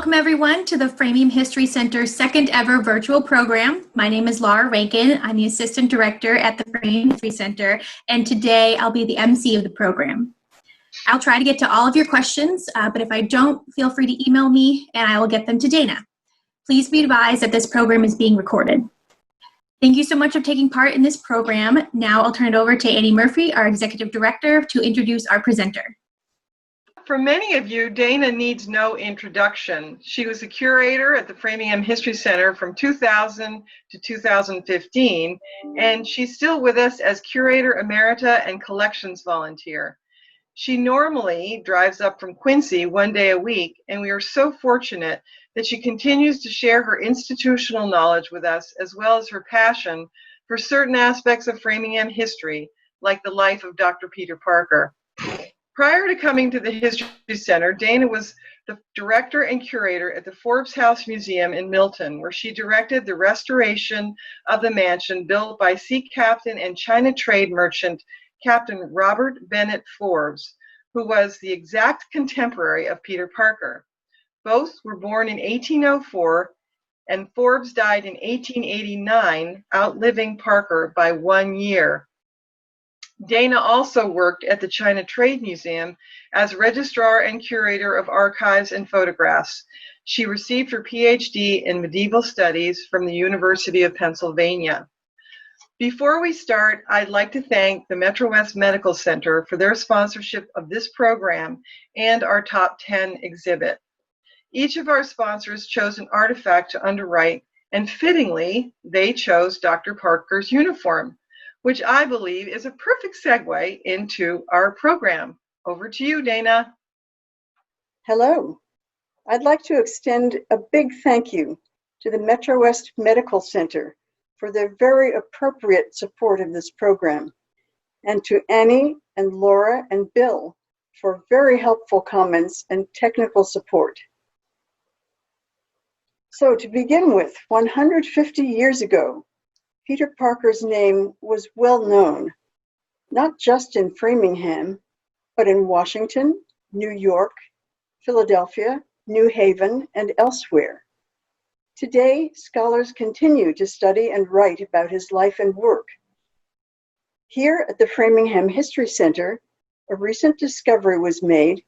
Welcome everyone to the Framingham History Center's second ever virtual program. My name is Laura Rankin. I'm the Assistant Director at the Framingham History Center, and today I'll be the MC of the program. I'll try to get to all of your questions, but if I don't, feel free to email me and I will get them to Dana. Please be advised that this program is being recorded. Thank you so much for taking part in this program. Now I'll turn it over to Annie Murphy, our Executive Director, to introduce our presenter. For many of you, Dana needs no introduction. She was a curator at the Framingham History Center from 2000 to 2015, and she's still with us as Curator Emerita and Collections Volunteer. She normally drives up from Quincy one day a week, and we are so fortunate that she continues to share her institutional knowledge with us, as well as her passion for certain aspects of Framingham history, like the life of Dr. Peter Parker. Prior to coming to the History Center, Dana was the director and curator at the Forbes House Museum in Milton, where she directed the restoration of the mansion built by sea captain and China trade merchant Captain Robert Bennett Forbes, who was the exact contemporary of Peter Parker. Both were born in 1804, and Forbes died in 1889, outliving Parker by 1 year. Dana also worked at the China Trade Museum as registrar and curator of archives and photographs. She received her PhD in medieval studies from the University of Pennsylvania. Before we start, I'd like to thank the Metro West Medical Center for their sponsorship of this program and our Top 10 exhibit. Each of our sponsors chose an artifact to underwrite, and fittingly, they chose Dr. Parker's uniform, which I believe is a perfect segue into our program. Over to you, Dana. Hello. I'd like to extend a big thank you to the Metro West Medical Center for their very appropriate support of this program, and to Annie and Laura and Bill for very helpful comments and technical support. So to begin with, 150 years ago, Peter Parker's name was well known, not just in Framingham, but in Washington, New York, Philadelphia, New Haven, and elsewhere. Today, scholars continue to study and write about his life and work. Here at the Framingham History Center, a recent discovery was made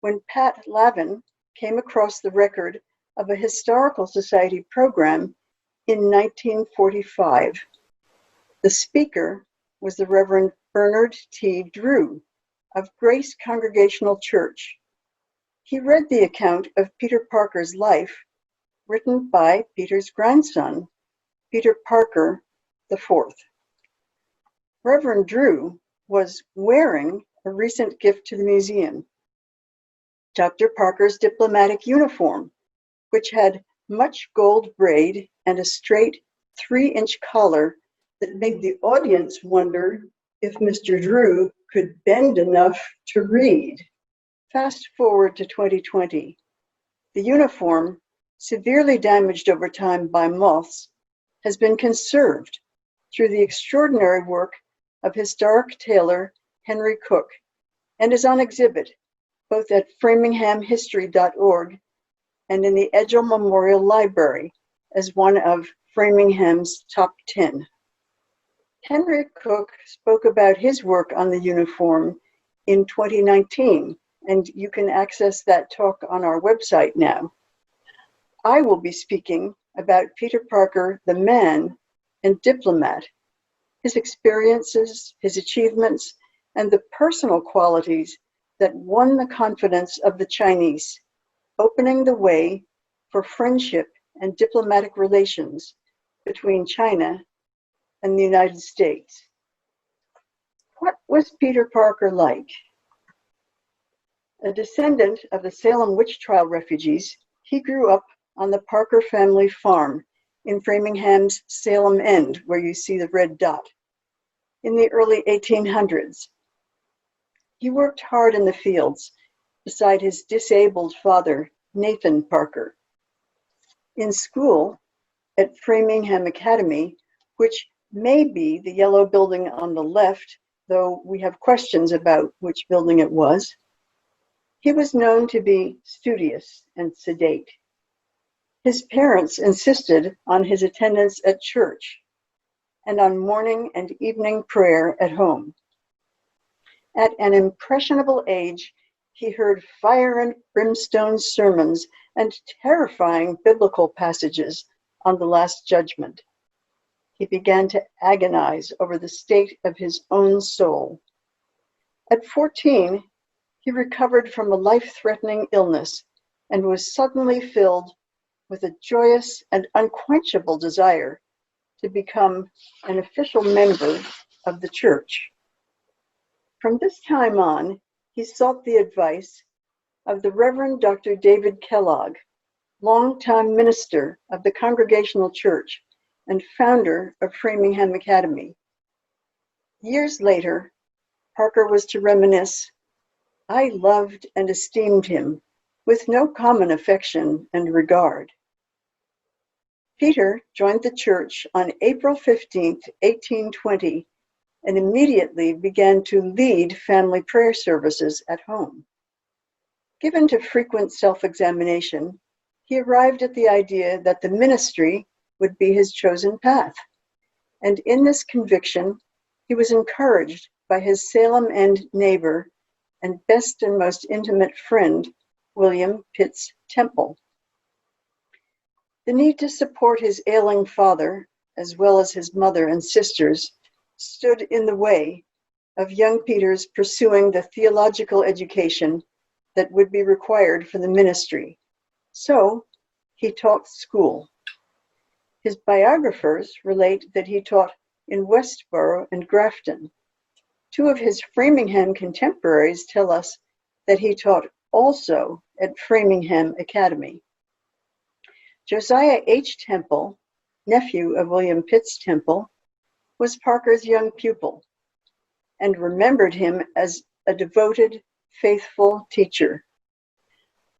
when Pat Lavin came across the record of a Historical Society program in 1945. The speaker was the Reverend Bernard T. Drew of Grace Congregational Church. He read the account of Peter Parker's life, written by Peter's grandson, Peter Parker IV. Reverend Drew was wearing a recent gift to the museum, Dr. Parker's diplomatic uniform, which had much gold braid and a straight 3-inch collar that made the audience wonder if Mr. Drew could bend enough to read. Fast forward to 2020. The uniform, severely damaged over time by moths, has been conserved through the extraordinary work of historic tailor Henry Cook, and is on exhibit both at framinghamhistory.org and in the Edgell Memorial Library as one of Framingham's top 10. Henry Cook spoke about his work on the uniform in 2019, and you can access that talk on our website now. I will be speaking about Peter Parker, the man and diplomat, his experiences, his achievements, and the personal qualities that won the confidence of the Chinese, opening the way for friendship and diplomatic relations between China and the United States. What was Peter Parker like? A descendant of the Salem witch trial refugees, he grew up on the Parker family farm in Framingham's Salem End, where you see the red dot, in the early 1800s. He worked hard in the fields beside his disabled father, Nathan Parker. In school, at Framingham Academy, which may be the yellow building on the left, though we have questions about which building it was, he was known to be studious and sedate. His parents insisted on his attendance at church and on morning and evening prayer at home. At an impressionable age, he heard fire and brimstone sermons and terrifying biblical passages on the Last Judgment. He began to agonize over the state of his own soul. At 14, he recovered from a life-threatening illness and was suddenly filled with a joyous and unquenchable desire to become an official member of the church. From this time on, he sought the advice of the Reverend Dr. David Kellogg, longtime minister of the Congregational Church and founder of Framingham Academy. Years later, Parker was to reminisce, "I loved and esteemed him with no common affection and regard." Peter joined the church on April 15, 1820, and immediately began to lead family prayer services at home. Given to frequent self-examination, he arrived at the idea that the ministry would be his chosen path. And in this conviction, he was encouraged by his Salem End neighbor and best and most intimate friend, William Pitts Temple. The need to support his ailing father, as well as his mother and sisters, stood in the way of young Peter's pursuing the theological education that would be required for the ministry. So he taught school. His biographers relate that he taught in Westboro and Grafton. Two of his Framingham contemporaries tell us that he taught also at Framingham Academy. Josiah H. Temple, nephew of William Pitts Temple, was Parker's young pupil and remembered him as a devoted, faithful teacher.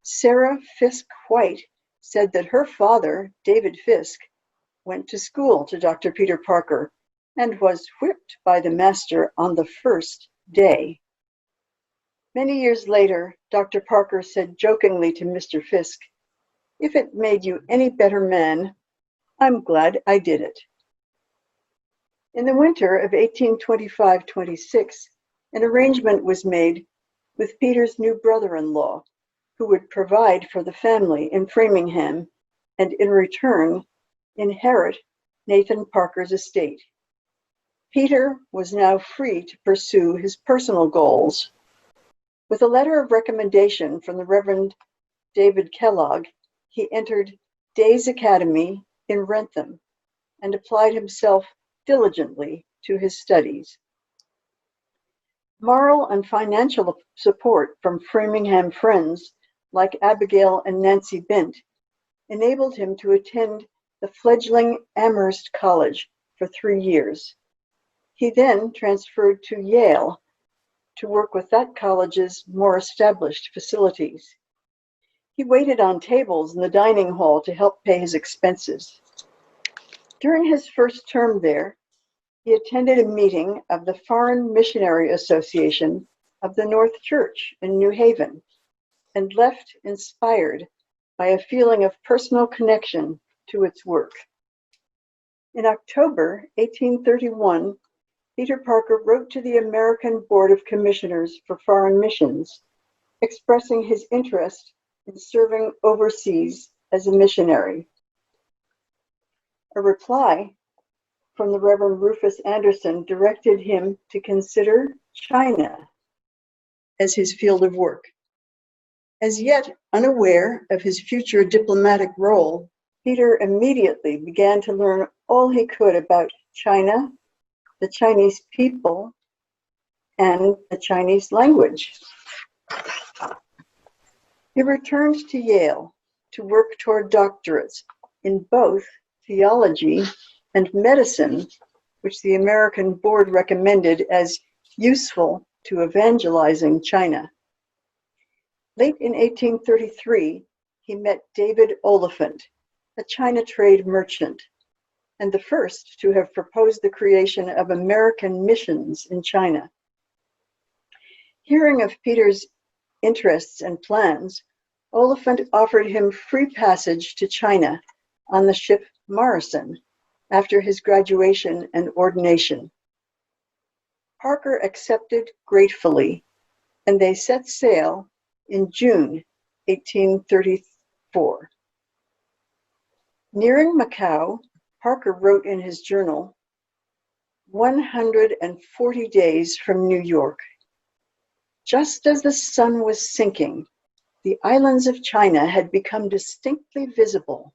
Sarah Fisk White said that her father, David Fisk, went to school to Dr. Peter Parker and was whipped by the master on the first day. Many years later, Dr. Parker said jokingly to Mr. Fisk, "If it made you any better man, I'm glad I did it." In the winter of 1825-26, an arrangement was made with Peter's new brother-in-law, who would provide for the family in Framingham and in return inherit Nathan Parker's estate. Peter was now free to pursue his personal goals. With a letter of recommendation from the Reverend David Kellogg, he entered Day's Academy in Wrentham and applied himself diligently to his studies. Moral and financial support from Framingham friends like Abigail and Nancy Bent enabled him to attend the fledgling Amherst College for 3 years. He then transferred to Yale to work with that college's more established facilities. He waited on tables in the dining hall to help pay his expenses. During his first term there, he attended a meeting of the Foreign Missionary Association of the North Church in New Haven and left inspired by a feeling of personal connection to its work. In October 1831, Peter Parker wrote to the American Board of Commissioners for Foreign Missions, expressing his interest in serving overseas as a missionary. A reply from the Reverend Rufus Anderson directed him to consider China as his field of work. As yet unaware of his future diplomatic role, Peter immediately began to learn all he could about China, the Chinese people, and the Chinese language. He returned to Yale to work toward doctorates in both theology and medicine, which the American Board recommended as useful to evangelizing China. Late in 1833, he met David Oliphant, a China trade merchant, and the first to have proposed the creation of American missions in China. Hearing of Peter's interests and plans, Oliphant offered him free passage to China on the ship Morrison after his graduation and ordination. Parker accepted gratefully, and they set sail in June 1834. Nearing Macau, Parker wrote in his journal, 140 days from New York. Just as the sun was sinking, the islands of China had become distinctly visible.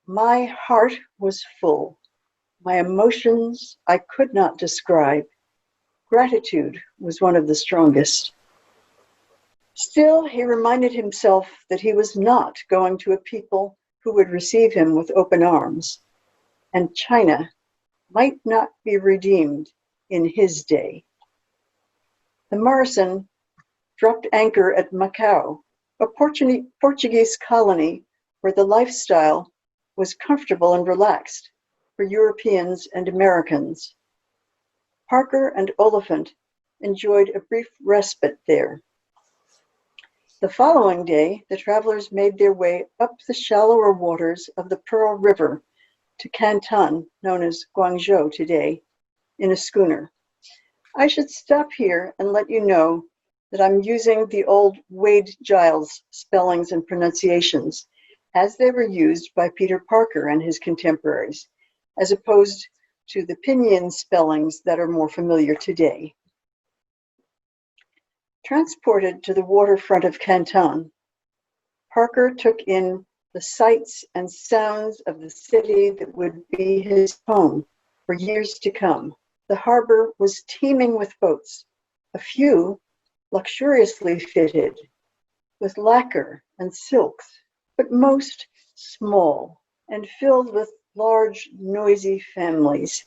My heart was full. My emotions I could not describe. Gratitude was one of the strongest. Still, he reminded himself that he was not going to a people who would receive him with open arms, and China might not be redeemed in his day. The Morrison dropped anchor at Macau, a Portuguese colony where the lifestyle was comfortable and relaxed for Europeans and Americans. Parker and Oliphant enjoyed a brief respite there. The following day, the travelers made their way up the shallower waters of the Pearl River to Canton, known as Guangzhou today, in a schooner. I should stop here and let you know that I'm using the old Wade-Giles spellings and pronunciations as they were used by Peter Parker and his contemporaries, as opposed to the Pinyin spellings that are more familiar today. Transported to the waterfront of Canton, Parker took in the sights and sounds of the city that would be his home for years to come. The harbor was teeming with boats, a few luxuriously fitted with lacquer and silks, but most small and filled with large, noisy families.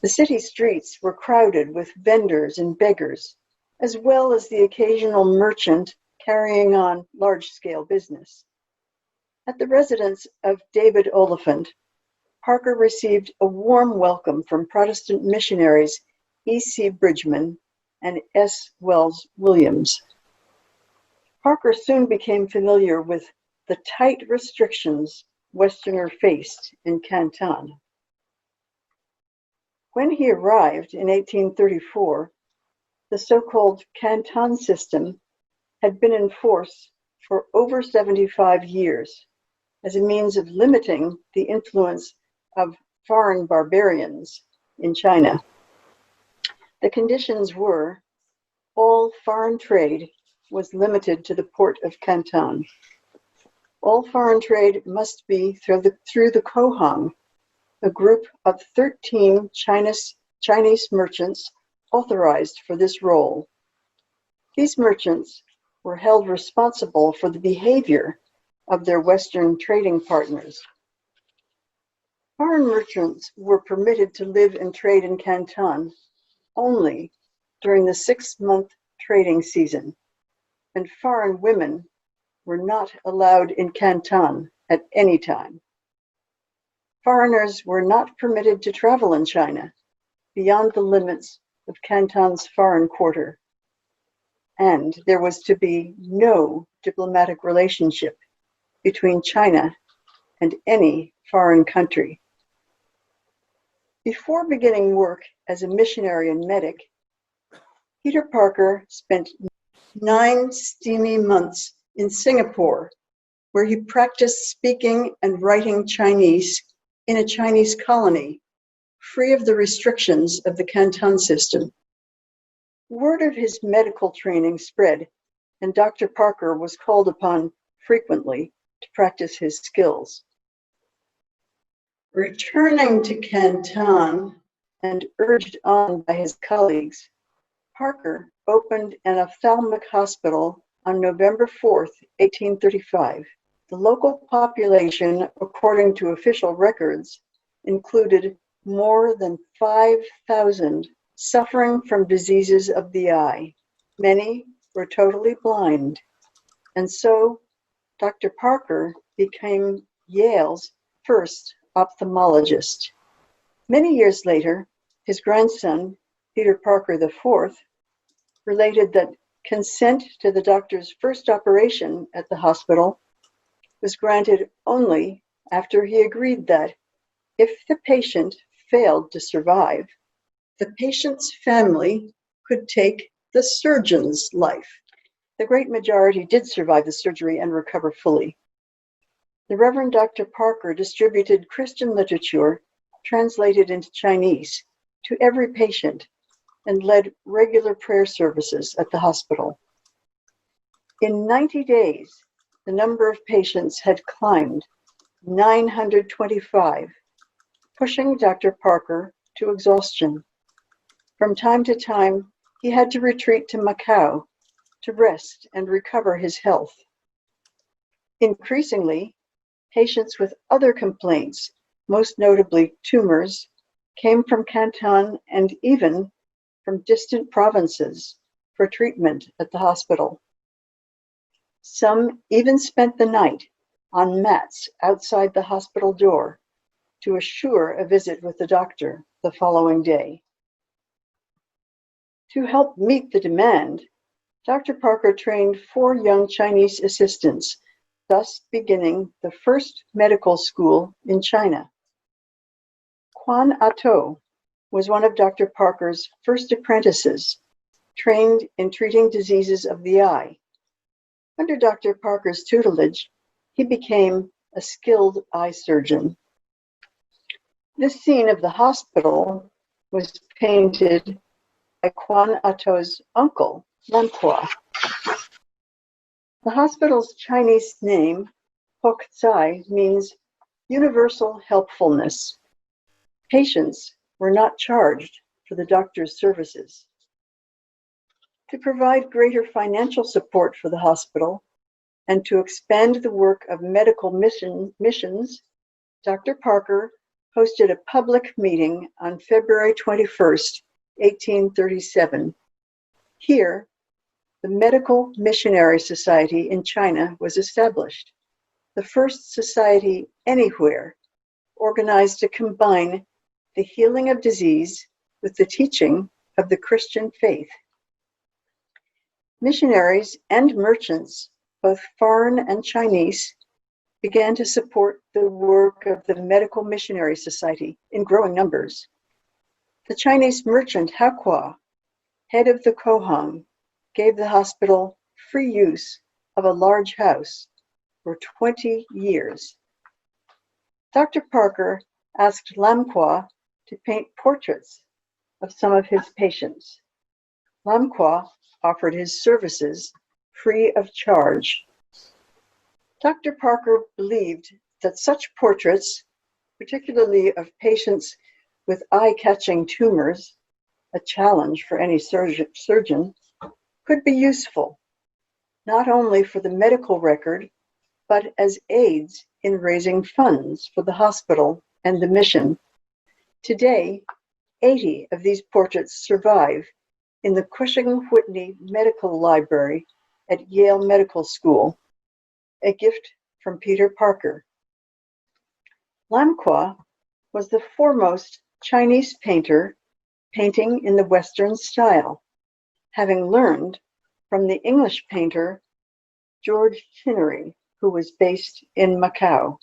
The city streets were crowded with vendors and beggars, as well as the occasional merchant carrying on large-scale business. At the residence of David Oliphant, Parker received a warm welcome from Protestant missionaries E.C. Bridgman and S. Wells Williams. Parker soon became familiar with the tight restrictions Westerners faced in Canton. When he arrived in 1834, the so-called Canton system had been in force for over 75 years as a means of limiting the influence of foreign barbarians in China. The conditions were all foreign trade was limited to the port of Canton. All foreign trade must be through the Kohang, a group of 13 Chinese merchants authorized for this role. These merchants were held responsible for the behavior of their Western trading partners. Foreign merchants were permitted to live and trade in Canton only during the 6-month trading season, and foreign women were not allowed in Canton at any time. Foreigners were not permitted to travel in China beyond the limits of Canton's foreign quarter, and there was to be no diplomatic relationship between China and any foreign country. Before beginning work as a missionary and medic, Peter Parker spent 9 steamy months in Singapore, where he practiced speaking and writing Chinese in a Chinese colony, free of the restrictions of the Canton system. Word of his medical training spread, and Dr. Parker was called upon frequently to practice his skills. Returning to Canton and urged on by his colleagues, Parker opened an ophthalmic hospital on November 4th, 1835. The local population, according to official records, included more than 5,000 suffering from diseases of the eye. Many were totally blind, and so Dr. Parker became Yale's first ophthalmologist. Many years later, his grandson, Peter Parker IV, related that Consent to the doctor's first operation at the hospital was granted only after he agreed that if the patient failed to survive, the patient's family could take the surgeon's life. The great majority did survive the surgery and recover fully. The Reverend Dr. Parker distributed Christian literature translated into Chinese to every patient and led regular prayer services at the hospital. In 90 days, the number of patients had climbed 925, pushing Dr. Parker to exhaustion. From time to time, he had to retreat to Macau to rest and recover his health. Increasingly, patients with other complaints, most notably tumors, came from Canton and even from distant provinces for treatment at the hospital. Some even spent the night on mats outside the hospital door to assure a visit with the doctor the following day. To help meet the demand, Dr. Parker trained 4 young Chinese assistants, thus beginning the first medical school in China. Quan Ato was one of Dr. Parker's first apprentices, trained in treating diseases of the eye. Under Dr. Parker's tutelage, he became a skilled eye surgeon. This scene of the hospital was painted by Quan Ato's uncle, Lam Qua. The hospital's Chinese name, Hoc Zai, means universal helpfulness. Patients were not charged for the doctor's services. To provide greater financial support for the hospital and to expand the work of medical missions, Dr. Parker hosted a public meeting on February 21st, 1837. Here, the Medical Missionary Society in China was established, the first society anywhere organized to combine the healing of disease with the teaching of the Christian faith. Missionaries and merchants, both foreign and Chinese, began to support the work of the Medical Missionary Society in growing numbers. The Chinese merchant Hao Qua, head of the Kohang, gave the hospital free use of a large house for 20 years. Dr. Parker asked Lam Qua to paint portraits of some of his patients. Lam Qua offered his services free of charge. Dr. Parker believed that such portraits, particularly of patients with eye-catching tumors, a challenge for any surgeon, could be useful, not only for the medical record, but as aids in raising funds for the hospital and the mission. Today, 80 of these portraits survive in the Cushing-Whitney Medical Library at Yale Medical School, a gift from Peter Parker. Lam Qua was the foremost Chinese painter painting in the Western style, having learned from the English painter George Chinnery, who was based in Macau.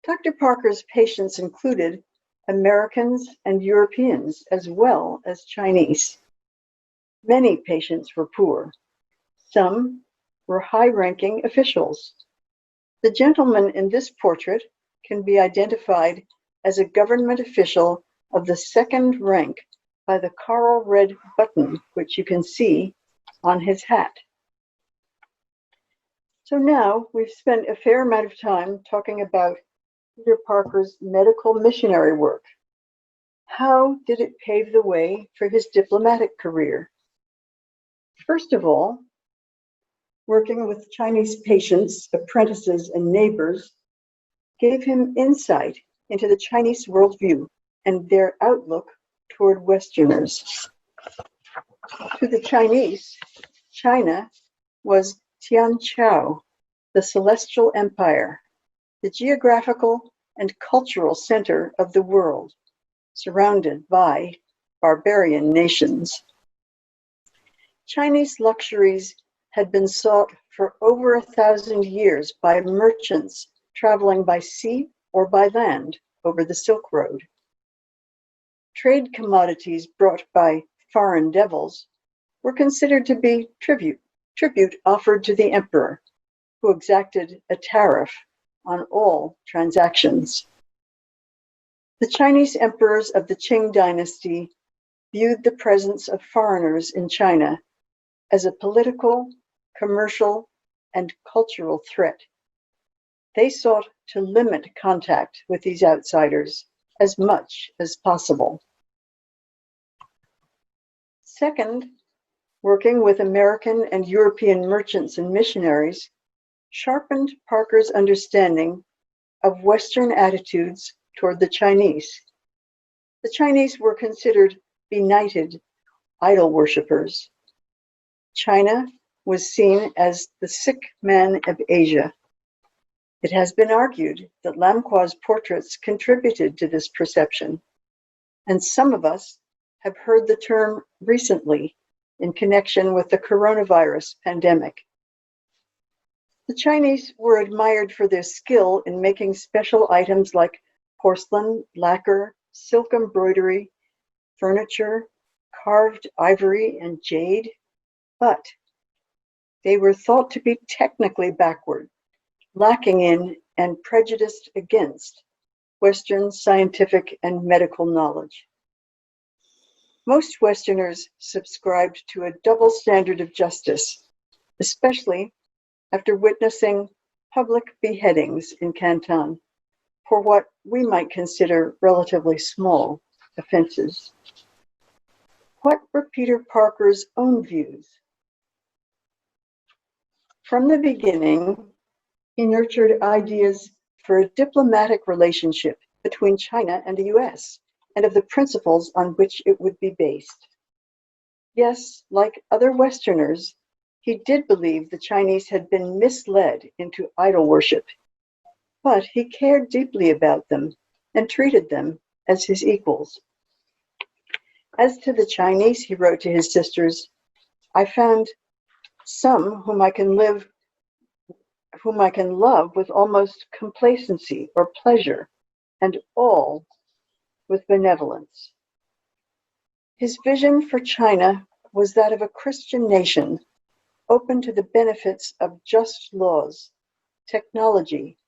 Dr. Parker's patients included Americans and Europeans, as well as Chinese. Many patients were poor. Some were high-ranking officials. The gentleman in this portrait can be identified as a government official of the second rank by the coral red button, which you can see on his hat. So now we've spent a fair amount of time talking about Peter Parker's medical missionary work. How did it pave the way for his diplomatic career? First of all, working with Chinese patients, apprentices, and neighbors gave him insight into the Chinese worldview and their outlook toward Westerners. To the Chinese, China was Tianqiao, the celestial empire, the geographical and cultural center of the world, surrounded by barbarian nations. Chinese luxuries had been sought for over 1,000 years by merchants traveling by sea or by land over the Silk Road. Trade commodities brought by foreign devils were considered to be tribute offered to the emperor, who exacted a tariff on all transactions. The Chinese emperors of the Qing dynasty viewed the presence of foreigners in China as a political, commercial, and cultural threat. They sought to limit contact with these outsiders as much as possible. Second, working with American and European merchants and missionaries sharpened Parker's understanding of Western attitudes toward the Chinese. The Chinese were considered benighted idol worshippers. China was seen as the sick man of Asia. It has been argued that Lam Kwa's portraits contributed to this perception, and some of us have heard the term recently in connection with the coronavirus pandemic. The Chinese were admired for their skill in making special items like porcelain, lacquer, silk embroidery, furniture, carved ivory, and jade, but they were thought to be technically backward, lacking in and prejudiced against Western scientific and medical knowledge. Most Westerners subscribed to a double standard of justice, especially after witnessing public beheadings in Canton for what we might consider relatively small offenses. What were Peter Parker's own views? From the beginning, he nurtured ideas for a diplomatic relationship between China and the US, and of the principles on which it would be based. Yes, like other Westerners, he did believe the Chinese had been misled into idol worship, but he cared deeply about them and treated them as his equals. As to the Chinese, he wrote to his sisters, I found some whom I can love with almost complacency or pleasure, and all with benevolence. His vision for China was that of a Christian nation open to the benefits of just laws, technology,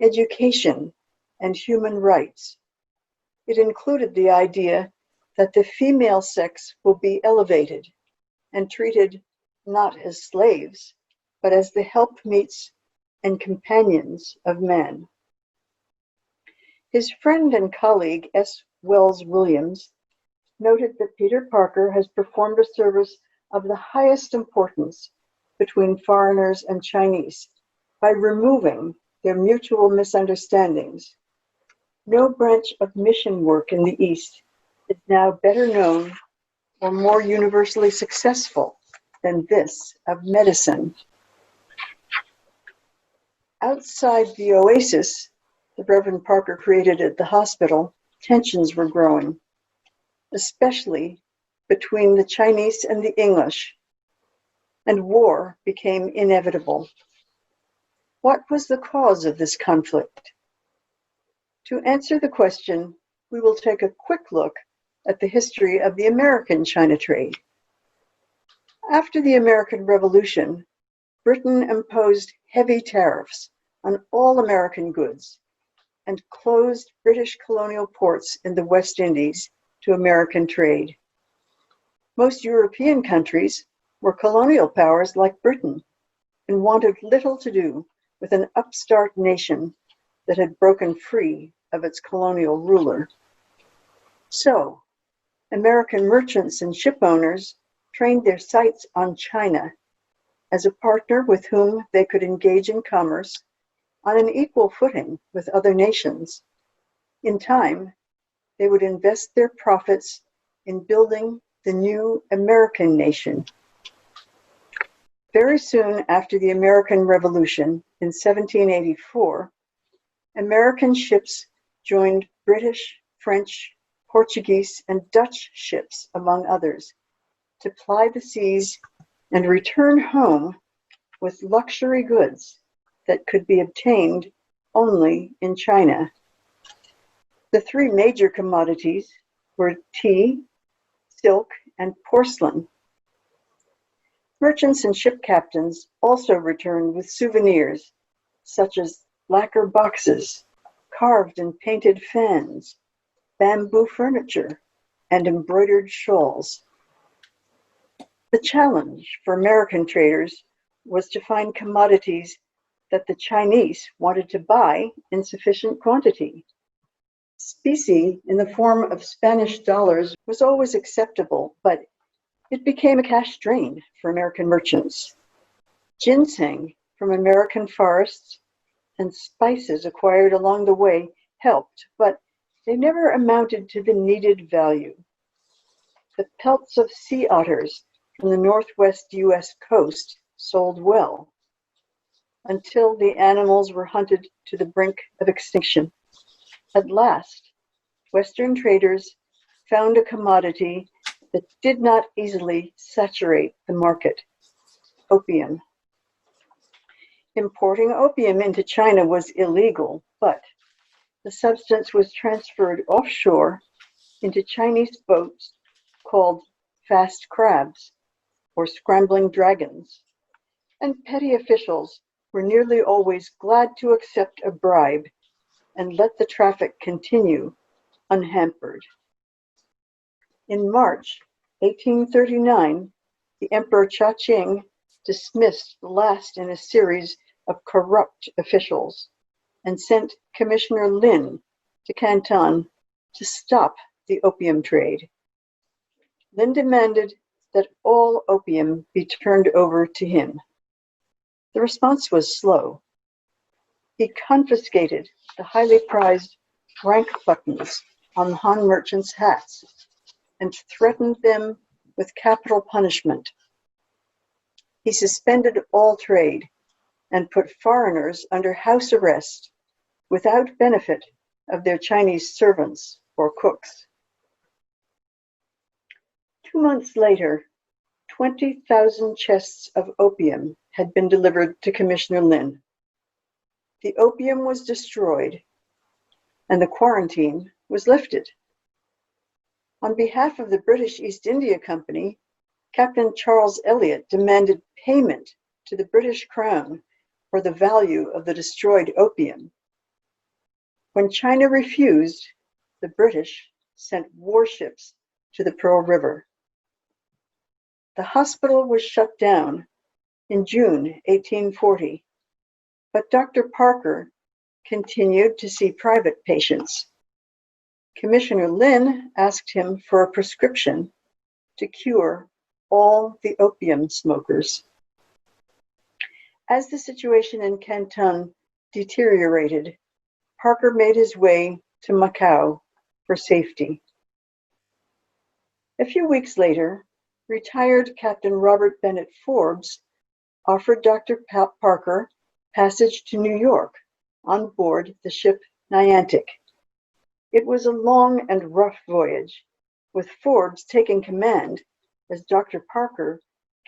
education, and human rights. It included the idea that the female sex will be elevated and treated not as slaves, but as the helpmeets and companions of man. His friend and colleague, S. Wells Williams, noted that Peter Parker has performed a service of the highest importance between foreigners and Chinese by removing their mutual misunderstandings. No branch of mission work in the East is now better known or more universally successful than this of medicine. Outside the oasis the Reverend Parker created at the hospital, tensions were growing, especially between the Chinese and the English, and war became inevitable. What was the cause of this conflict? To answer the question, we will take a quick look at the history of the American China trade. After the American Revolution, Britain imposed heavy tariffs on all American goods and closed British colonial ports in the West Indies to American trade. Most European countries were colonial powers like Britain and wanted little to do with an upstart nation that had broken free of its colonial ruler. So, American merchants and ship owners trained their sights on China as a partner with whom they could engage in commerce on an equal footing with other nations. In time, they would invest their profits in building the new American nation. Very soon after the American Revolution in 1784, American ships joined British, French, Portuguese, and Dutch ships, among others, to ply the seas and return home with luxury goods that could be obtained only in China. The three major commodities were tea, silk, and porcelain. Merchants and ship captains also returned with souvenirs such as lacquer boxes, carved and painted fans, bamboo furniture, and embroidered shawls. The challenge for American traders was to find commodities that the Chinese wanted to buy in sufficient quantity. Specie in the form of Spanish dollars was always acceptable, but it became a cash drain for American merchants. Ginseng from American forests and spices acquired along the way helped, but they never amounted to the needed value. The pelts of sea otters from the northwest U.S. coast sold well, until the animals were hunted to the brink of extinction. At last, Western traders found a commodity that did not easily saturate the market: opium. Importing opium into China was illegal, but the substance was transferred offshore into Chinese boats called fast crabs or scrambling dragons, and petty officials were nearly always glad to accept a bribe and let the traffic continue unhampered. In March 1839, the Emperor Cha-Ching dismissed the last in a series of corrupt officials and sent Commissioner Lin to Canton to stop the opium trade. Lin demanded that all opium be turned over to him. The response was slow. He confiscated the highly prized rank buttons on Han merchants' hats and threatened them with capital punishment. He suspended all trade and put foreigners under house arrest without benefit of their Chinese servants or cooks. 2 months later, 20,000 chests of opium had been delivered to Commissioner Lin. The opium was destroyed, and the quarantine was lifted. On behalf of the British East India Company, Captain Charles Elliot demanded payment to the British Crown for the value of the destroyed opium. When China refused, the British sent warships to the Pearl River. The hospital was shut down in June 1840, but Dr. Parker continued to see private patients. Commissioner Lin asked him for a prescription to cure all the opium smokers. As the situation in Canton deteriorated, Parker made his way to Macau for safety. A few weeks later, retired Captain Robert Bennett Forbes offered Dr. Parker passage to New York on board the ship Niantic. It was a long and rough voyage, with Forbes taking command as Dr. Parker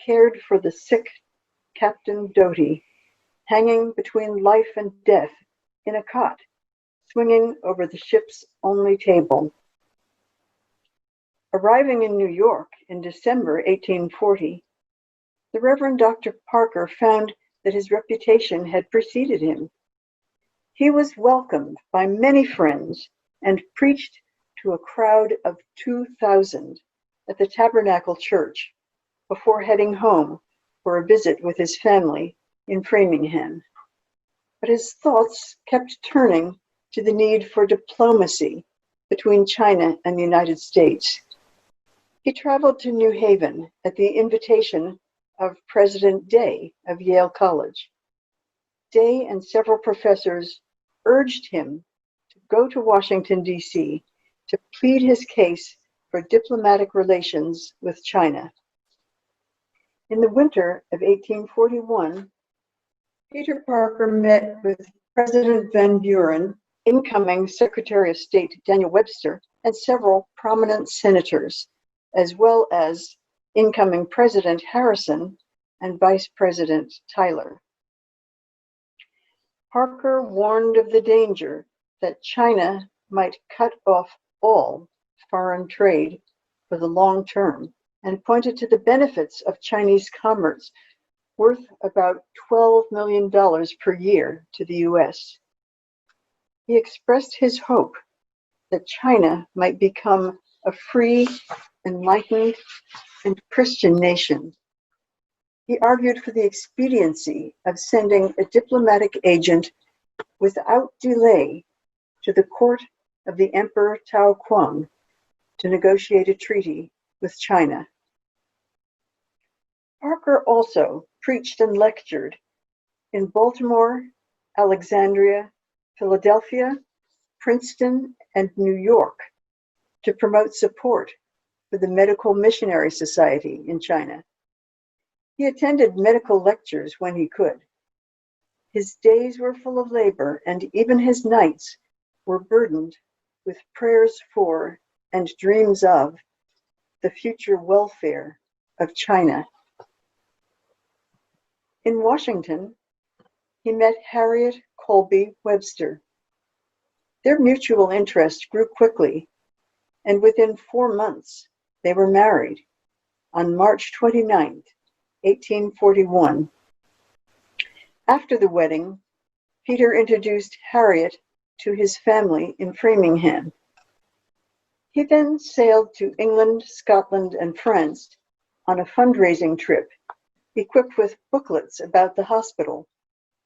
cared for the sick Captain Doughty, hanging between life and death in a cot, swinging over the ship's only table. Arriving in New York in December 1840, the Reverend Dr. Parker found that his reputation had preceded him. He was welcomed by many friends and preached to a crowd of 2,000 at the Tabernacle Church before heading home for a visit with his family in Framingham. But his thoughts kept turning to the need for diplomacy between China and the United States. He traveled to New Haven at the invitation of President Day of Yale College. Day and several professors urged him to go to Washington, D.C. to plead his case for diplomatic relations with China. In the winter of 1841, Peter Parker met with President Van Buren, incoming Secretary of State Daniel Webster, and several prominent senators, as well as incoming President Harrison and Vice President Tyler. Parker warned of the danger that China might cut off all foreign trade for the long term and pointed to the benefits of Chinese commerce worth about $12 million per year to the US. He expressed his hope that China might become a free, enlightened, and Christian nation. He argued for the expediency of sending a diplomatic agent without delay to the court of the Emperor Tao Kwang to negotiate a treaty with China. Parker also preached and lectured in Baltimore, Alexandria, Philadelphia, Princeton, and New York to promote support for the Medical Missionary Society in China. He attended medical lectures when he could. His days were full of labor, and even his nights were burdened with prayers for and dreams of the future welfare of China. In Washington, he met Harriet Colby Webster. Their mutual interest grew quickly, and within 4 months, they were married on March 29, 1841. After the wedding, Peter introduced Harriet to his family in Framingham. He then sailed to England, Scotland, and France on a fundraising trip, equipped with booklets about the hospital,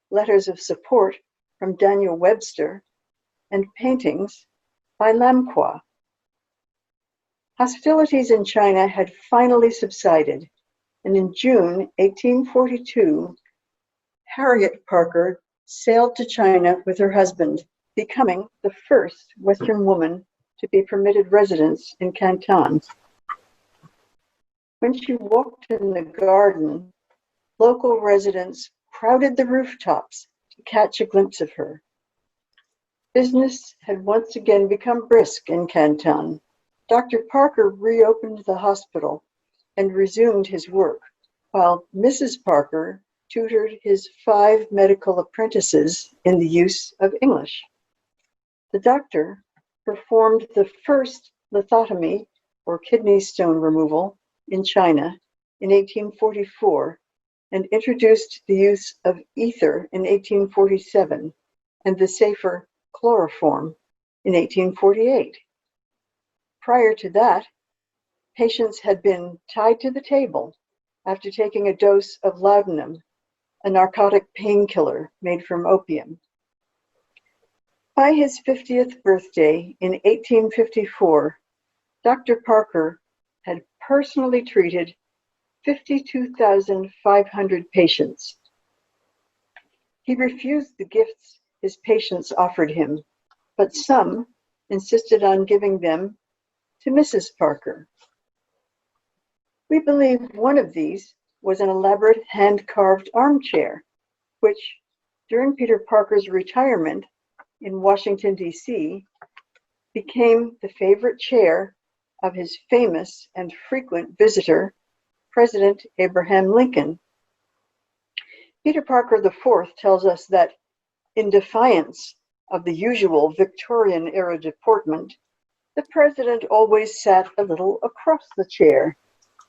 letters of support from Daniel Webster, and paintings by Lamqua. Hostilities in China had finally subsided, and in June 1842, Harriet Parker sailed to China with her husband, becoming the first Western woman to be permitted residence in Canton. When she walked in the garden, local residents crowded the rooftops to catch a glimpse of her. Business had once again become brisk in Canton. Dr. Parker reopened the hospital and resumed his work, while Mrs. Parker tutored his 5 medical apprentices in the use of English. The doctor performed the first lithotomy, or kidney stone removal, in China in 1844 and introduced the use of ether in 1847 and the safer chloroform in 1848. Prior to that, patients had been tied to the table after taking a dose of laudanum, a narcotic painkiller made from opium. By his 50th birthday in 1854, Dr. Parker had personally treated 52,500 patients. He refused the gifts his patients offered him, but some insisted on giving them to Mrs. Parker. We believe one of these was an elaborate hand-carved armchair, which, during Peter Parker's retirement in Washington, D.C., became the favorite chair of his famous and frequent visitor, President Abraham Lincoln. Peter Parker IV tells us that, in defiance of the usual Victorian-era deportment, the president always sat a little across the chair,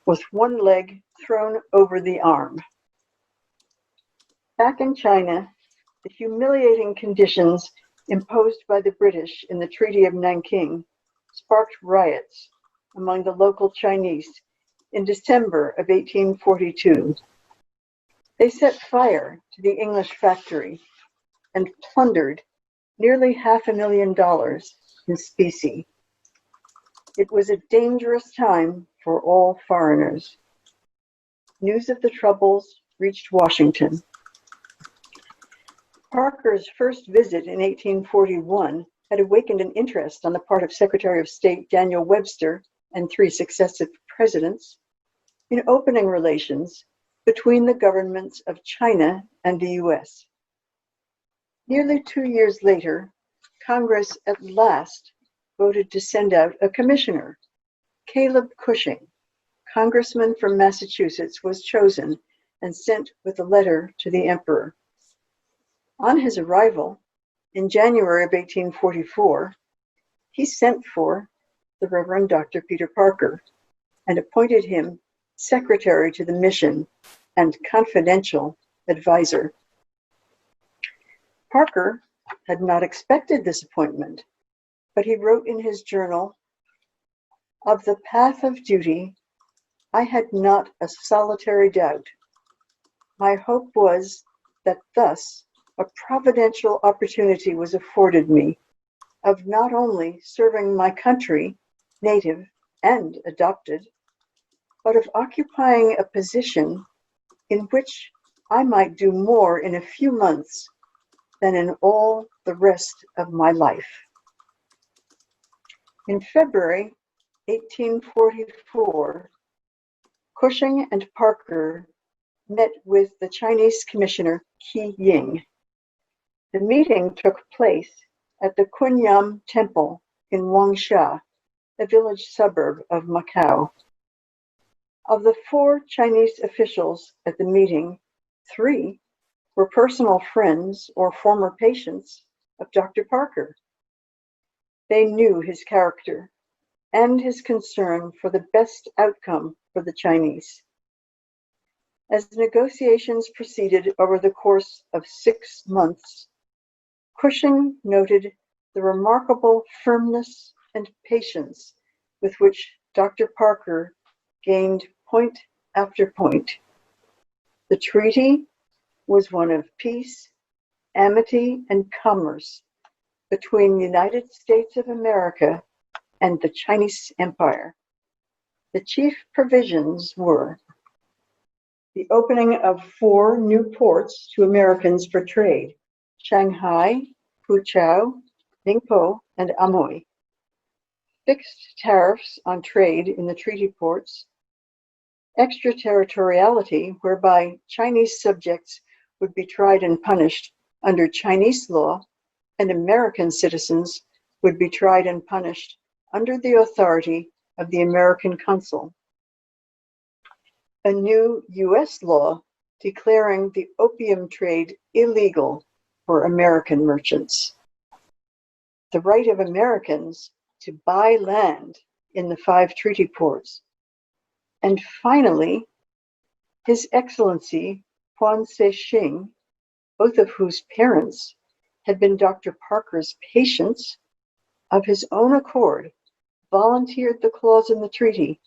with one leg thrown over the arm. Back in China, the humiliating conditions imposed by the British in the Treaty of Nanking sparked riots among the local Chinese in December of 1842. They set fire to the English factory and plundered nearly $500,000 in specie. It was a dangerous time for all foreigners. News of the troubles reached Washington. Parker's first visit in 1841 had awakened an interest on the part of Secretary of State Daniel Webster and 3 successive presidents in opening relations between the governments of China and the US. Nearly 2 years later, Congress at last voted to send out a commissioner. Caleb Cushing, congressman from Massachusetts, was chosen and sent with a letter to the emperor. On his arrival, in January of 1844, he sent for the Reverend Dr. Peter Parker and appointed him secretary to the mission and confidential advisor. Parker had not expected this appointment, but he wrote in his journal, "Of the path of duty, I had not a solitary doubt. My hope was that thus a providential opportunity was afforded me of not only serving my country, native and adopted, but of occupying a position in which I might do more in a few months than in all the rest of my life." In February 1844, Cushing and Parker met with the Chinese commissioner Qi Ying. The meeting took place at the Kunyam Temple in Wangxia, a village suburb of Macau. Of the 4 Chinese officials at the meeting, 3 were personal friends or former patients of Dr. Parker. They knew his character and his concern for the best outcome for the Chinese. As negotiations proceeded over the course of 6 months, Cushing noted the remarkable firmness and patience with which Dr. Parker gained point after point. The treaty was one of peace, amity, and commerce between the United States of America and the Chinese Empire. The chief provisions were the opening of 4 new ports to Americans for trade: Shanghai, Fuzhou, Ningpo, and Amoy; fixed tariffs on trade in the treaty ports; extraterritoriality, whereby Chinese subjects would be tried and punished under Chinese law, and American citizens would be tried and punished under the authority of the American consul; a new U.S. law declaring the opium trade illegal for American merchants; the right of Americans to buy land in the 5 treaty ports; and finally, His Excellency Quan Se-shing, both of whose parents had been Dr. Parker's patients, of his own accord volunteered the clause in the treaty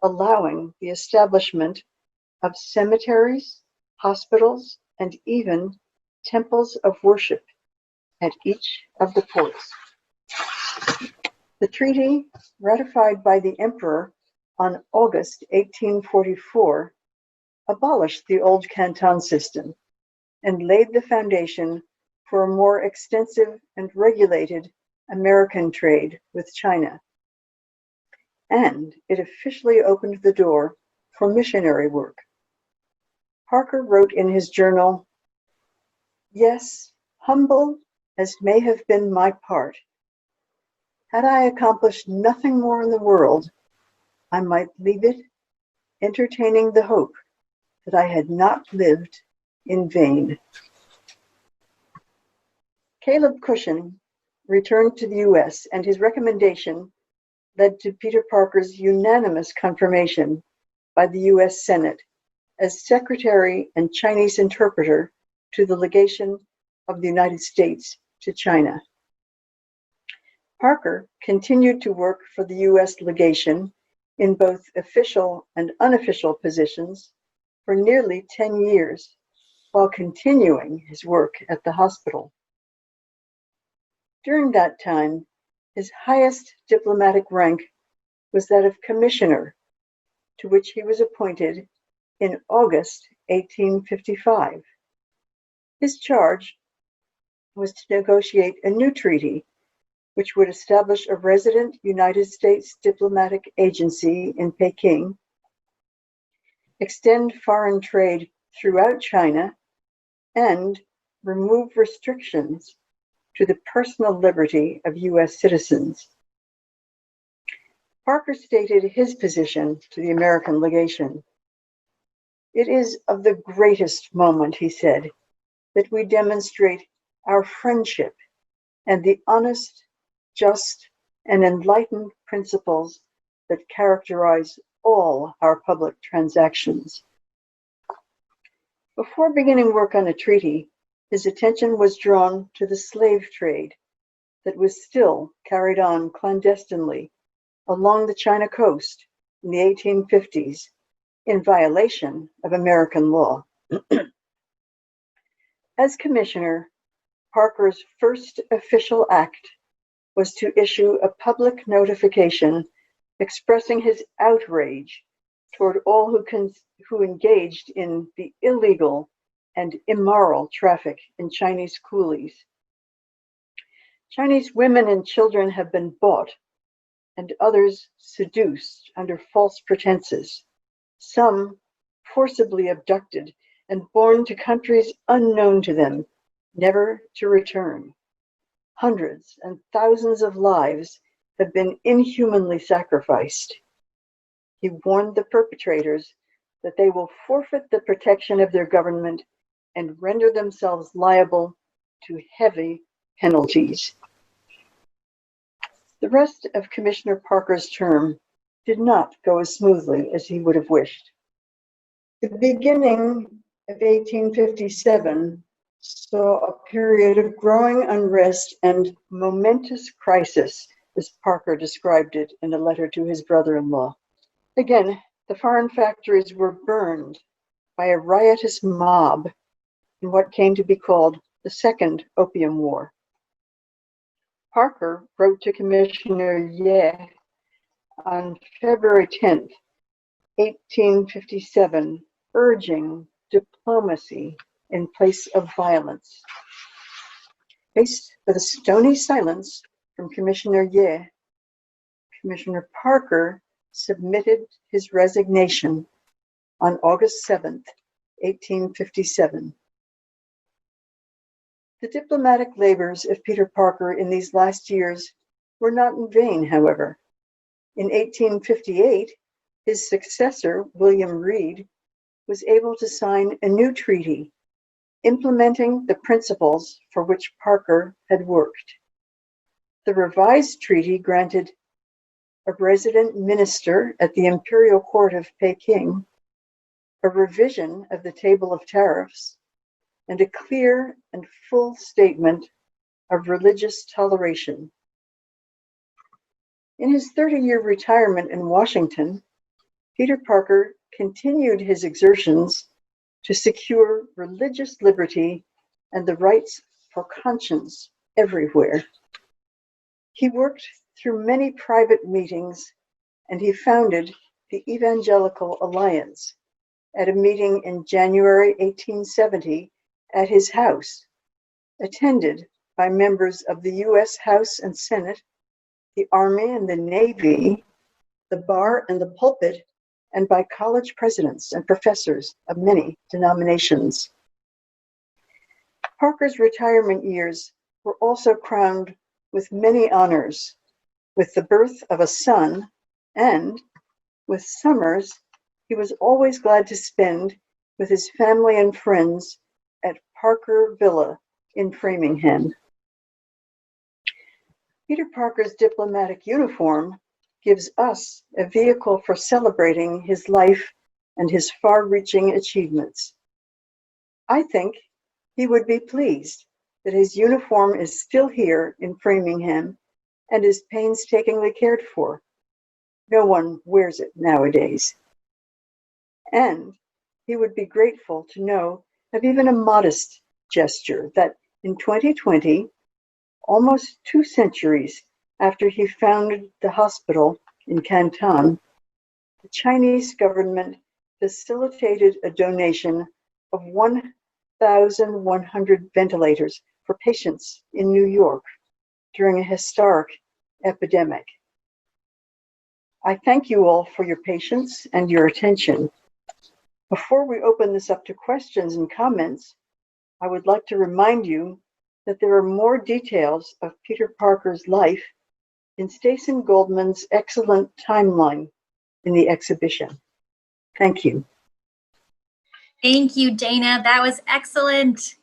allowing the establishment of cemeteries, hospitals, and even temples of worship at each of the ports. The treaty, ratified by the Emperor on August 1844, abolished the old Canton system and laid the foundation for a more extensive and regulated American trade with China. And it officially opened the door for missionary work. Parker wrote in his journal, "Yes, humble as may have been my part, had I accomplished nothing more in the world, I might leave it entertaining the hope that I had not lived in vain." Caleb Cushing returned to the U.S., and his recommendation led to Peter Parker's unanimous confirmation by the U.S. Senate as secretary and Chinese interpreter to the legation of the United States to China. Parker continued to work for the U.S. legation in both official and unofficial positions for nearly 10 years, while continuing his work at the hospital. During that time, his highest diplomatic rank was that of commissioner, to which he was appointed in August 1855. His charge was to negotiate a new treaty, which would establish a resident United States diplomatic agency in Peking, extend foreign trade throughout China, and remove restrictions to the personal liberty of U.S. citizens. Parker stated his position to the American legation. "It is of the greatest moment," he said, "that we demonstrate our friendship and the honest, just, and enlightened principles that characterize all our public transactions." Before beginning work on a treaty, his attention was drawn to the slave trade that was still carried on clandestinely along the China coast in the 1850s in violation of American law. As commissioner, Parker's first official act was to issue a public notification expressing his outrage toward all who engaged in the illegal and immoral traffic in Chinese coolies. Chinese women and children have been bought and others seduced under false pretenses, some forcibly abducted and borne to countries unknown to them, never to return. Hundreds and thousands of lives have been inhumanly sacrificed. He warned the perpetrators that they will forfeit the protection of their government and render themselves liable to heavy penalties. The rest of Commissioner Parker's term did not go as smoothly as he would have wished. The beginning of 1857 saw a period of growing unrest and momentous crisis, as Parker described it in a letter to his brother-in-law. Again, the foreign factories were burned by a riotous mob in what came to be called the Second Opium War. Parker wrote to Commissioner Ye on February 10, 1857, urging diplomacy in place of violence. Faced with a stony silence from Commissioner Ye, Commissioner Parker submitted his resignation on August 7, 1857. The diplomatic labors of Peter Parker in these last years were not in vain, however. In 1858, his successor, William Reed, was able to sign a new treaty, implementing the principles for which Parker had worked. The revised treaty granted a resident minister at the Imperial Court of Peking, a revision of the Table of Tariffs, and a clear and full statement of religious toleration. In his 30-year retirement in Washington, Peter Parker continued his exertions to secure religious liberty and the rights for conscience everywhere. He worked through many private meetings, and he founded the Evangelical Alliance at a meeting in January 1870 at his house, attended by members of the U.S. House and Senate, the Army and the Navy, the bar and the pulpit, and by college presidents and professors of many denominations. Parker's retirement years were also crowned with many honors, with the birth of a son, and with summers he was always glad to spend with his family and friends at Parker Villa in Framingham. Peter Parker's diplomatic uniform gives us a vehicle for celebrating his life and his far-reaching achievements. I think he would be pleased that his uniform is still here in Framingham and is painstakingly cared for. No one wears it nowadays. And he would be grateful to know of even a modest gesture that in 2020, almost 2 centuries after he founded the hospital in Canton, the Chinese government facilitated a donation of 1,100 ventilators for patients in New York during a historic epidemic. I thank you all for your patience and your attention. Before we open this up to questions and comments, I would like to remind you that there are more details of Peter Parker's life in Stacey Goldman's excellent timeline in the exhibition. Thank you. Thank you, Dana. That was excellent.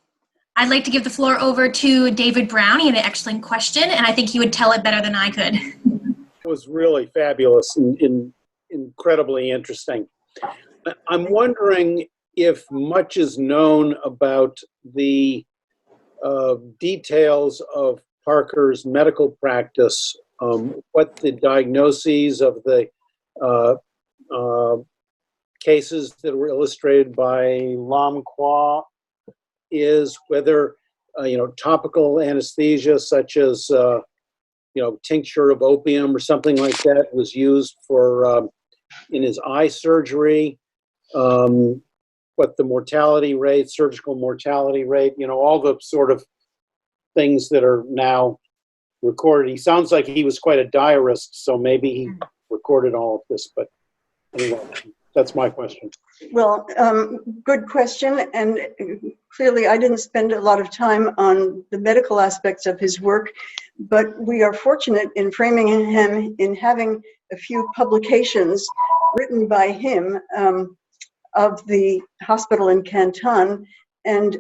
I'd like to give the floor over to David Brown. He had an excellent question, and I think he would tell it better than I could. It was really fabulous and incredibly interesting. I'm wondering if much is known about the details of Parker's medical practice, what the diagnoses of the cases that were illustrated by Lam Qua is, whether topical anesthesia such as tincture of opium or something like that was used for in his eye surgery, what the mortality rate, surgical mortality rate, all the sort of things that are now recorded. He sounds like he was quite a diarist, so maybe he recorded all of this, but anyway, that's my question. Well, good question. And clearly I didn't spend a lot of time on the medical aspects of his work, but we are fortunate in Framingham in having a few publications written by him of the hospital in Canton. And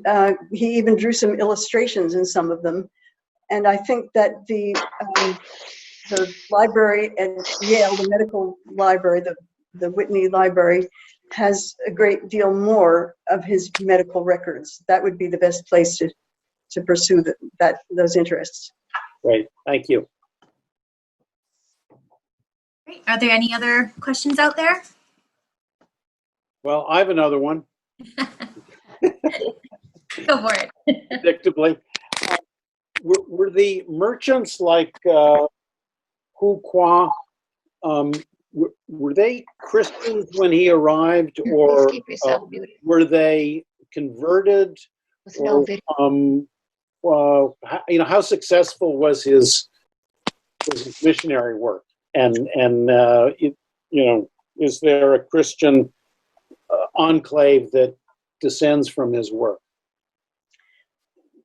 he even drew some illustrations in some of them. And I think that the library at Yale, the medical library, the Whitney Library, has a great deal more of his medical records. That would be the best place to pursue those interests. Great, thank you. Great. Are there any other questions out there? Well, I have another one. Go for it. Predictably. Were the merchants like Hu Qua, were they Christians when he arrived, or were they converted? Or, how successful was his missionary work? And is there a Christian enclave that descends from his work?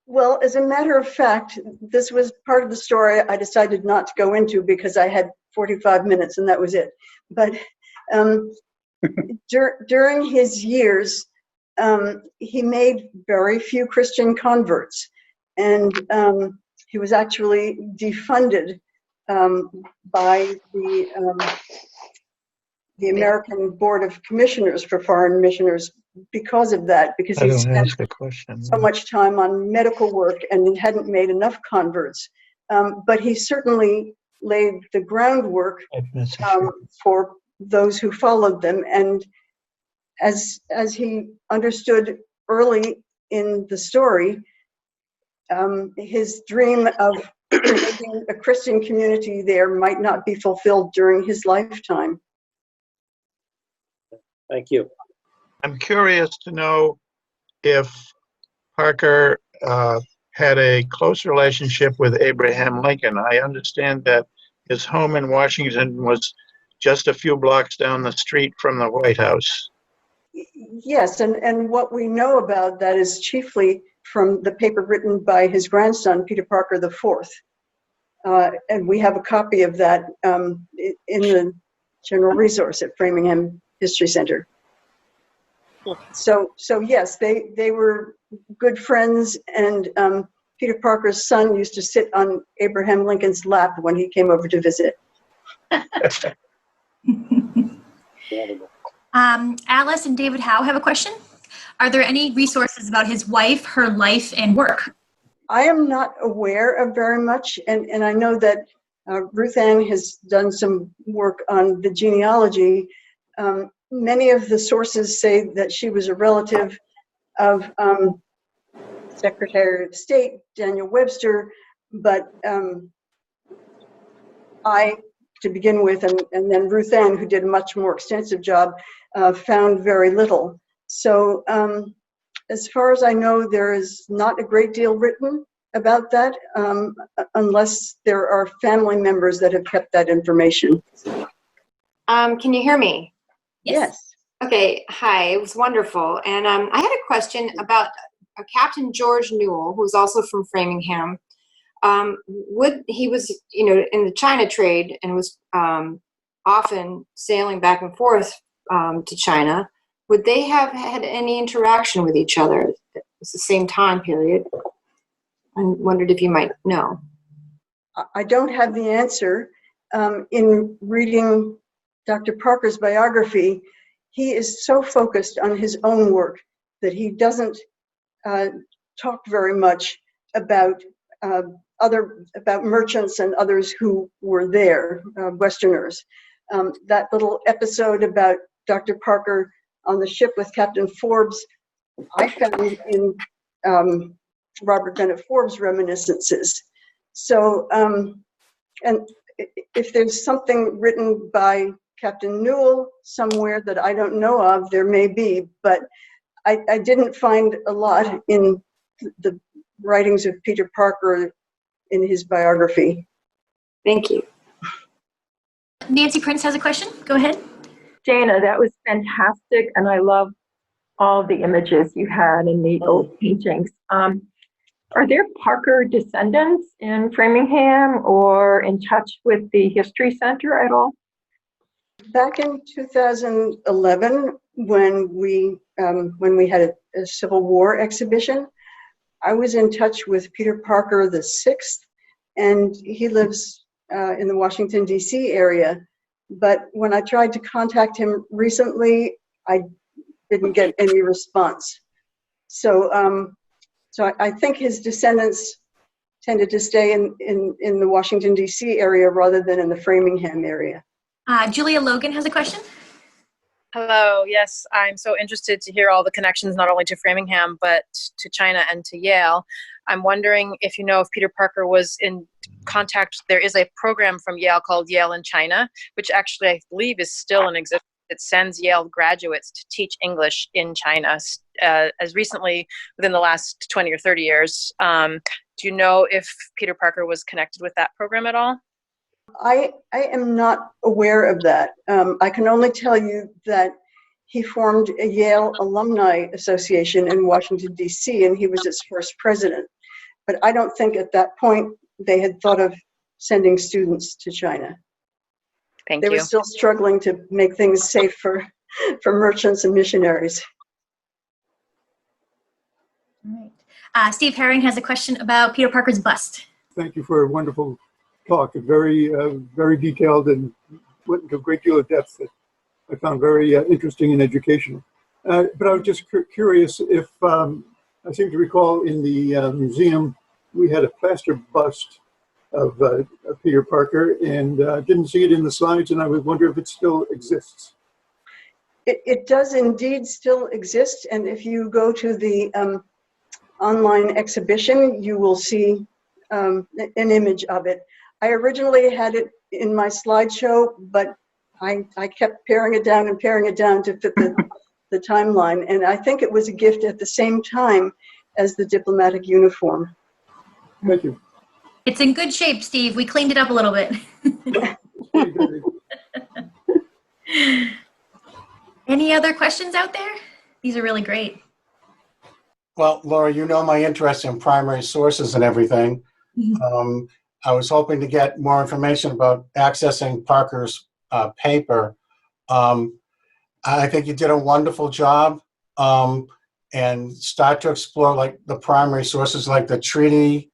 Well, as a matter of fact, this was part of the story I decided not to go into because I had 45 minutes and that was it. But during his years, he made very few Christian converts. And he was actually defunded by the American Board of Commissioners for Foreign Missioners because of that, because he spent so much time on medical work and hadn't made enough converts. But he certainly laid the groundwork for those who followed them. And as he understood early in the story, his dream of creating a Christian community there might not be fulfilled during his lifetime. Thank you. I'm curious to know if Parker had a close relationship with Abraham Lincoln. I understand that his home in Washington was just a few blocks down the street from the White House. Yes, and what we know about that is chiefly from the paper written by his grandson, Peter Parker IV. And we have a copy of that in the general resource at Framingham History Center. So yes, they were good friends, and Peter Parker's son used to sit on Abraham Lincoln's lap when he came over to visit. Alice and David Howe have a question. Are there any resources about his wife, her life, and work? I am not aware of very much, and I know that Ruth Ann has done some work on the genealogy. Many of the sources say that she was a relative of Secretary of State Daniel Webster, but I, to begin with, and then Ruth Ann, who did a much more extensive job, found very little. So as far as I know, there is not a great deal written about that, unless there are family members that have kept that information. Can you hear me? Yes. Okay, hi, it was wonderful. And I had a question about Captain George Newell, who's also from Framingham. He was, in the China trade and was often sailing back and forth to China. would they have had any interaction with each other? It's the same time period. I wondered if you might know. I don't have the answer. In reading Dr. Parker's biography, he is so focused on his own work that he doesn't talk very much about about merchants and others who were there, Westerners. That little episode about Dr. Parker on the ship with Captain Forbes, I found in Robert Bennett Forbes' reminiscences. So, and if there's something written by Captain Newell somewhere that I don't know of, there may be, but I didn't find a lot in the writings of Peter Parker in his biography. Thank you. Nancy Prince has a question. Go ahead. Dana, that was fantastic, and I love all the images you had in the old paintings. Are there Parker descendants in Framingham or in touch with the History Center at all? Back in 2011, when we had a Civil War exhibition, I was in touch with Peter Parker VI, and he lives in the Washington, D.C. area. But when I tried to contact him recently, I didn't get any response. So I think his descendants tended to stay in the Washington, D.C. area rather than in the Framingham area. Julia Logan has a question. Hello. Yes, I'm so interested to hear all the connections, not only to Framingham, but to China and to Yale. I'm wondering if you know if Peter Parker was in contact. There is a program from Yale called Yale in China, which actually I believe is still in existence. It sends Yale graduates to teach English in China as recently within the last 20 or 30 years. Do you know if Peter Parker was connected with that program at all? I am not aware of that. I can only tell you that he formed a Yale Alumni Association in Washington, D.C., and he was its first president. But I don't think at that point they had thought of sending students to China. Thank They you. were still struggling to make things safe for merchants and missionaries. All right. Steve Herring has a question about Peter Parker's bust. Thank you for a wonderful talk. Very, very detailed and went into a great deal of depth that I found very interesting and educational. But I was just curious if, I seem to recall in the museum, we had a plaster bust of Peter Parker, and didn't see it in the slides, and I would wonder if it still exists. It does indeed still exist, and if you go to the online exhibition, you will see an image of it. I originally had it in my slideshow, but I kept paring it down to fit the timeline, and I think it was a gift at the same time as the diplomatic uniform. Thank you. It's in good shape, Steve. We cleaned it up a little bit. Any other questions out there? These are really great. Well, Laura, you know my interest in primary sources and everything. Mm-hmm. I was hoping to get more information about accessing Parker's paper. I think you did a wonderful job, and start to explore like the primary sources, like the treaty.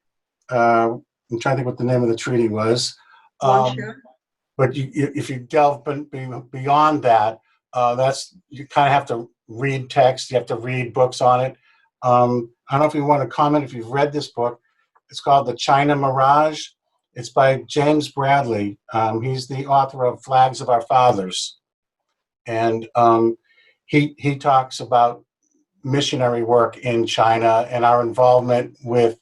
I'm trying to think what the name of the treaty was. Wangxia. But if you delve beyond that, you kind of have to read text. You have to read books on it. I don't know if you want to comment if you've read this book. It's called The China Mirage. It's by James Bradley. He's the author of Flags of Our Fathers. And he talks about missionary work in China and our involvement with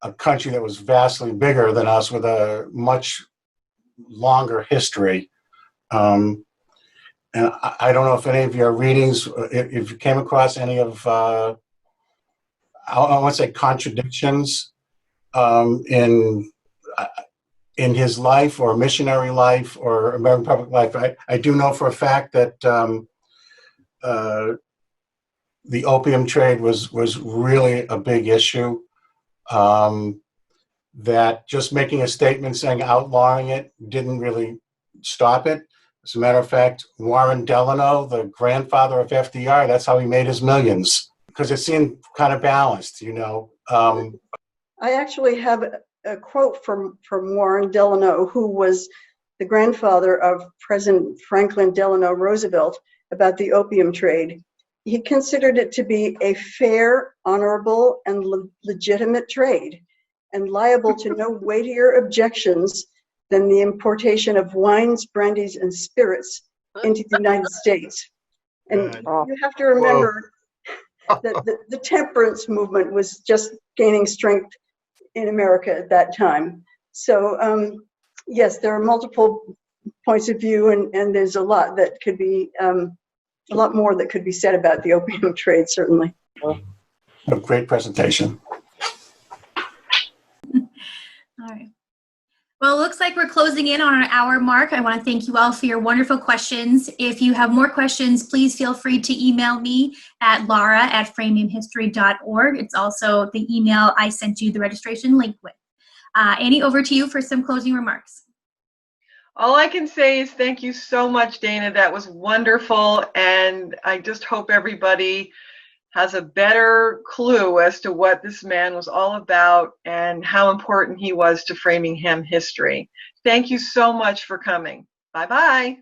a country that was vastly bigger than us with a much longer history. And I don't know if any of your readings, if you came across any of, I want to say contradictions in his life or missionary life or American public life. I do know for a fact that the opium trade was really a big issue. That just making a statement saying outlawing it didn't really stop it. As a matter of fact, Warren Delano, the grandfather of FDR, that's how he made his millions, because it seemed kind of balanced, you know. I actually have a quote from Warren Delano, who was the grandfather of President Franklin Delano Roosevelt, about the opium trade. He considered it to be a fair, honorable, and legitimate trade, and liable to no weightier objections than the importation of wines, brandies, and spirits into the United States. And you have to remember that the temperance movement was just gaining strength in America at that time. So yes, there are multiple points of view, and there's a lot that could be, a lot more that could be said about the opium trade, certainly. A great presentation. All right. Well, it looks like we're closing in on our hour mark. I want to thank you all for your wonderful questions. If you have more questions, please feel free to email me at laura@framinghamhistory.org. It's also the email I sent you the registration link with. Annie, over to you for some closing remarks. All I can say is thank you so much, Dana. That was wonderful. And I just hope everybody has a better clue as to what this man was all about and how important he was to Framingham history. Thank you so much for coming. Bye-bye.